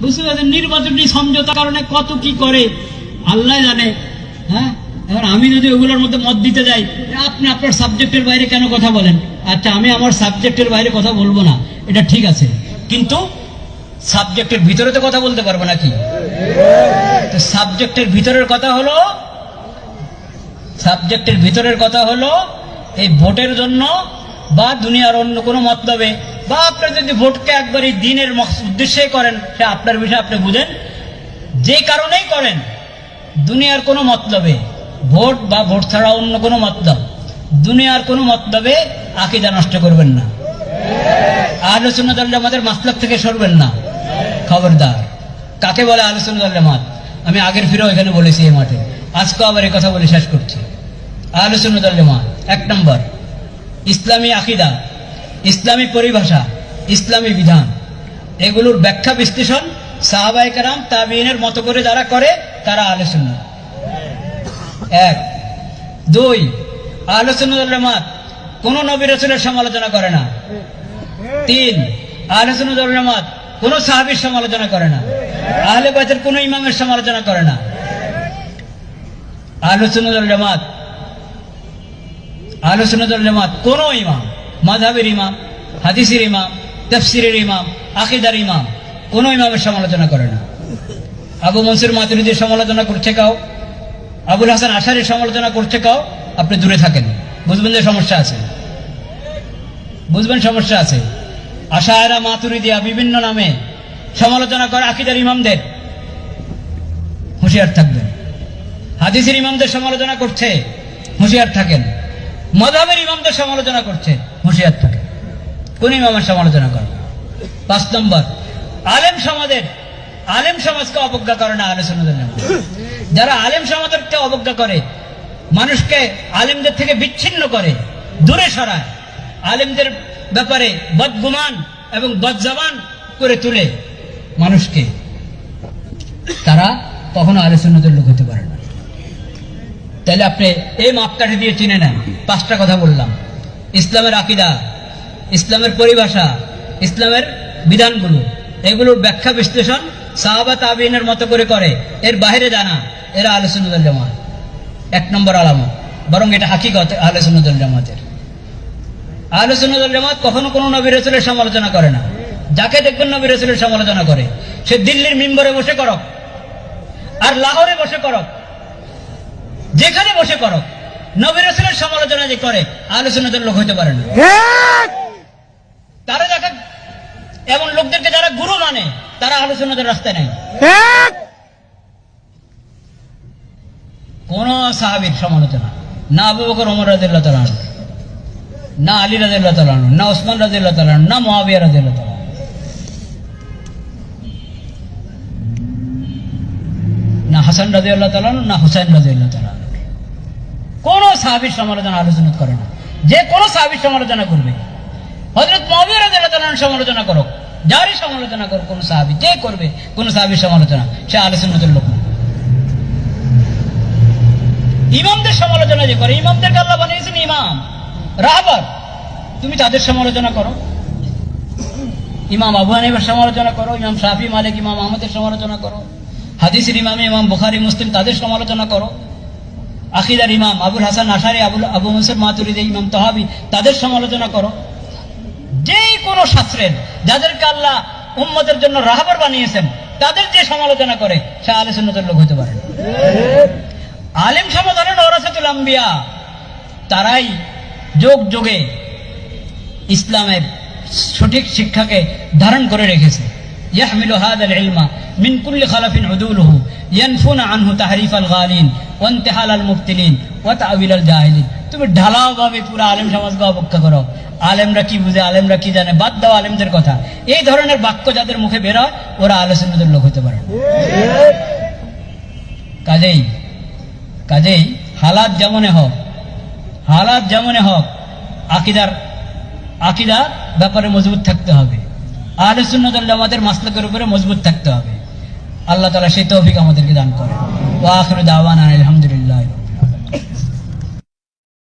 বুঝতে পারছেন? নির্বাচনী সমঝোতার কারণে কত কি করে আল্লাহ জানে। হ্যাঁ, এবার আমি যদি ওগুলোর মধ্যে মত দিতে যাই, আপনি আপনার সাবজেক্টের বাইরে কেন কথা বলেন? আচ্ছা, আমি আমার সাবজেক্টের বাইরে কথা বলবো না, এটা ঠিক আছে, কিন্তু সাবজেক্টের ভিতরে তো কথা বলতে পারবো নাকি? তো সাবজেক্টের ভিতরের কথা হলো, সাবজেক্টের ভিতরের কথা হলো এই ভোটের জন্য বা দুনিয়ার অন্য কোনো মতলবে, বা আপনি যদি ভোটকে একবারই দিনের উদ্দেশ্যে করেন, সে আপনার বিষয়, আপনি বুঝেন, যে কারণেই করেন, দুনিয়ার কোনো মতলবে ভোট বা ভোট ছাড়া অন্য কোনো মতলব, দুনিয়ার কোনো মতলবে আকীদা নষ্ট করবেন না, আহলে সুন্নাত ওয়াল জামাতের মাসলাক থেকে সরবেন না, খবরদার। কাকে বলে আহলে সুন্নাত ওয়াল জামাত? আমি আগের ফিরেও এখানে বলেছি এই মাঠে, আজকেও আবার এই কথা বলে শেষ করছি। আহলে সুন্নাত ওয়াল জামাত 1 নম্বর ইসলামী আকীদা, ইসলামী পরিভাষা, ইসলামী বিধান, এগুলোর ব্যাখ্যা বিশ্লেষণ সাহাবায়ে কেরাম তাবিঈনের মতো করে যারা করে তারা আহলে সুন্নাত। 1 2 আহলে সুন্নাত ওয়াল জামাত কোন নবী রাসূলের সমালোচনা করে না। 3 আহলে সুন্নাত ওয়াল জামাত কোন সাহাবীর সমালোচনা করে না, আহলে বাইতের কোন ইমামের সমালোচনা করে না। আহলে সুন্নাত ওয়াল জামাত, আহলে সুন্নাত ওয়াল জামাত কোন ইমাম, মাযহাবের ইমাম, হাদিসের ইমাম, তাফসীরের ইমাম, আকীদার ইমাম, কোন ইমামের সমালোচনা করে না। আবু মনসুর মাতুরিদির সমালোচনা করছে কাও, আবুল হাসান আশারীর সমালোচনা করছে কাও, আপনি দূরে থাকেন, বুঝবেন যে সমস্যা আছে, বুঝবেন সমস্যা আছে। আশায়রা মাতুরিদিয়া বিভিন্ন নামে সমালোচনা করে আকীদার ইমামদের, হুঁশিয়ার থাকবেন। হাদিসের ইমামদের সমালোচনা করছে, হুঁশিয়ার থাকেন। মাযহাবের ইমামদের সমালোচনা করছে, হুঁশিয়ার থাকেন। কোন ইমামের সমালোচনা করে? 5 নম্বর আলেম সমাজকে অবজ্ঞা করে না আহলে সুন্নাত ওয়াল জামাত। যারা আলেম সমাজকে অবজ্ঞা করে, মানুষকে আলেমদের থেকে বিচ্ছিন্ন করে, দূরে সরায়, আলেমদের ব্যাপারে বদগুমান এবং বদজবান করে তুলে মানুষকে, তারা কখনো আহলে সুন্নাতের লোক হতে পারে না। তাহলে আপনি এই মাপকাঠি দিয়ে চিনে নেন। 5টা কথা বললাম, ইসলামের আকীদা, ইসলামের পরিভাষা, ইসলামের বিধানগুলো, এগুলোর ব্যাখ্যা বিশ্লেষণ সাহাবা তাবিঈনের মতো করে এর বাইরে জানা, এরা আহলে সুন্নাত ওয়াল জামাত। 1 নম্বর আলামত, বরং এটা হাকিকত আহলে সুন্নাত ওয়াল জামাতের। আহলে সুন্নাত ওয়াল জামাত কখনো কোনো নবী রাসূলের সমালোচনা করে না। যাকে দেখবেন নবী রাসূলের সমালোচনা করে, সে দিল্লির মিম্বরে বসে করক আর লাহোরে বসে করক, যেখানে বসে করক, নবী রাসূলের সমালোচনা যে করে আহলে সুন্নাতের লোক হইতে পারে না। তারা যাকে, এমন লোকদেরকে যারা গুরু মানে, তারা আহলে সুন্নাতের রাস্তায় নাই। কোন সাহাবীর সমালোচনা, না আবু বকর ওমর রাদিয়াল্লাহু তাআলা আনহু, না আলী রাদিয়াল্লাহু তাআলা আনহু, না ওসমান রাদিয়াল্লাহু তাআলা আনহু, না মুআবিয়া রাদিয়াল্লাহু তাআলা আনহু, না হাসান রাদিয়াল্লাহু তাআলা আনহু, না হুসাইন রাদিয়াল্লাহু তাআলা আনহু। কোন সাহাবীর সমালোচনা আহলে সুন্নাত করে না। যে কোন সাহাবীর সমালোচনা করবে, হযরত মুআবিয়া রাদিয়াল্লাহু তাআলা আনহুর সমালোচনা করুক, যারই সমালোচনা করুক কোন সাহাবী, যে করবে কোন সাহাবীর সমালোচনা, সে আহলে সুন্নাতের লোক না। ইমামদের সমালোচনা যে করে, ইমামদেরকে আল্লাহ বানিয়েছেন ইমাম, রাহবার, তুমি তাদের সমালোচনা করো। ইমাম আবু হানিফার সমালোচনা করো, ইমাম শাফি, মালিক, ইমাম আহমদের সমালোচনা করো, হাদিসের ইমামে ইমাম বুখারী, মুসলিম, তাদের সমালোচনা করো। আকীদার ইমাম আবুল হাসান আশারী, আবু মনসুর মাতুরিদি, ইমাম তাহাবী, তাদের সমালোচনা করো। যে কোনো শাস্ত্রের, যাদেরকে আল্লাহ উম্মতের জন্য রাহবার বানিয়েছেন, তাদের যে সমালোচনা করে, সে আহলে সুন্নাতের লোক হতে পারে না। আলেম সমাজ হলেন ওরাসাতুল আম্বিয়া, তারাই যোগ যোগে ইসলামের সঠিক শিক্ষাকে ধারণ করে রেখেছে। ইয়াহমিলু হাযাল ইলমা মিন কুল্লি খালাফিন উদুলুহু ইয়ানফুনা আনহু তাহরিফাল গালিন ওয়া ইনতিহালাল মুবতিলিন ওয়া তা'ওয়িলাল জাহিলিন। তুমি ঢালাও ভাবে পুরো আলেম সমাজকে অবজ্ঞা করো, আলেমরা কি বুঝে, আলেমরা কি জানে, বাদ দাও আলেমদের কথা। এই ধরনের বাক্য যাদের মুখে বের হয়, ওরা আহলে সুন্নাতের লোক হতে পারে। কাজেই হালাত যেমনে হোক, আকীদার ব্যাপারে মজবুত থাকতে হবে, আহলে সুন্নাত ওয়াল জামাতের মাসলাকের উপরে মজবুত থাকতে হবে। আল্লাহ তাআলা সেই তৌফিক আমাদেরকে দান করেন। ওয়া আখিরু দাওয়ানা আলহামদুলিল্লাহি রাব্বিল আলামিন।